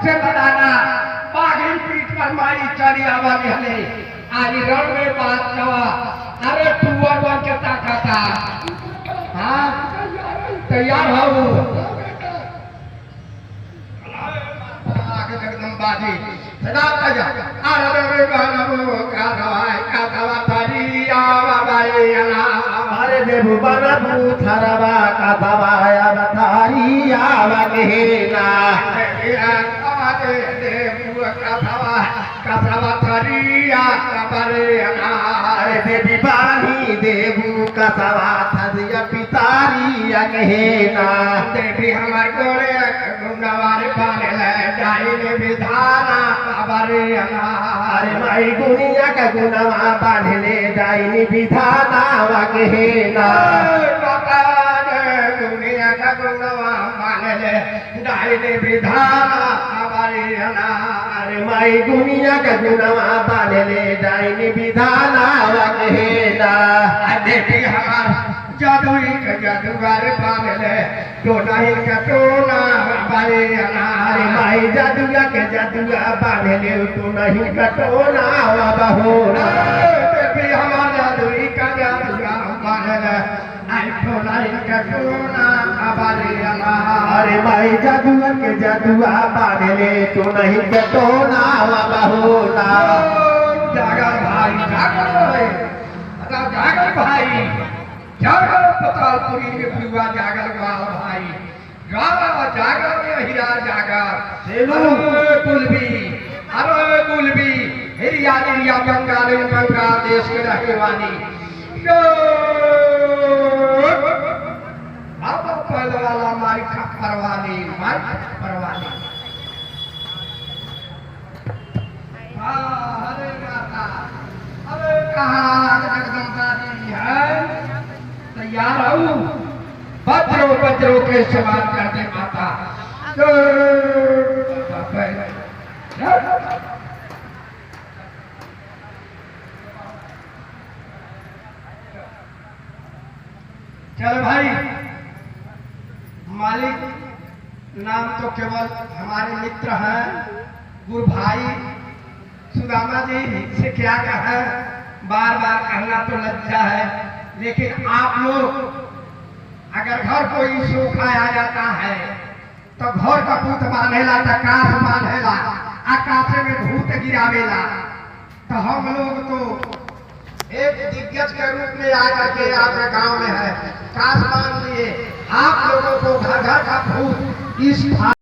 से बताना बागिन पीठ पर माई चली आवाज हले आज रण में बात जवा अरे टूअर बन के ताकता हाँ तैयार हो आगे जगदम्बाजी सदा तजा अरे रे गानमो का दवा तारी आवा बाई अला अरे देबु बनबु थरवा का दवाया बतारी आवा केना देबु का दवा तारी आवा बाई अला अरे देवी बानी देबु का दवा थदिया पितारी आ केना देवी हमार गोरे गुंडवारे पाले ले डाइने विधाना बारे अला अरे माई गुनिया का गुनवा बांधले जाइनी विधाना वा केना दुनिया का गुनवा बांधले डाइने विधाना बारे अला अरे माई गुनिया का गुनवा बांधले जाइनी विधाना वा केना देवी हमार जादुई के जादूगर बांधले तो नहीं का टोना बारे अला अरे माई जादुआ के जादुआ बांधले तो नहीं कटोना वा बहोना देवी हमार जादुई का जादूगा बांधले आई तो नहीं का टोना बारे अला अरे माई जादुआ के जादुआ बांधले तो नहीं कटोना वा बहोना जागर भाई जागर पतालपुरी में बुआ जागर गाँव भाई गाँव जागर में हीरा जागर कुलबी अरे कुलबी हिरिया हिरिया बंगाल देश के रहने वाली पहले वाला मारी खप्पर वाली हरे माता अरे कहाँ जगदम्बाजी है तैयार हूँ वज्रों के सवाल कर दे माता चल भाई मालिक नाम तो केवल हमारे मित्र हैं गुरु भाई सुदामा जी से क्या कहा बार बार कहना तो लज्जा है लेकिन आप लोग अगर घर कोई सुख आ जाता है तो घर का पूत बांधेला तो काठ बांधेला आकाशे में भूत गिरावेला तो हम लोग तो एक दिग्गज के रूप में आकर के आपके गांव में है काश मान लिए आप लोगों को घर घर का भूत इस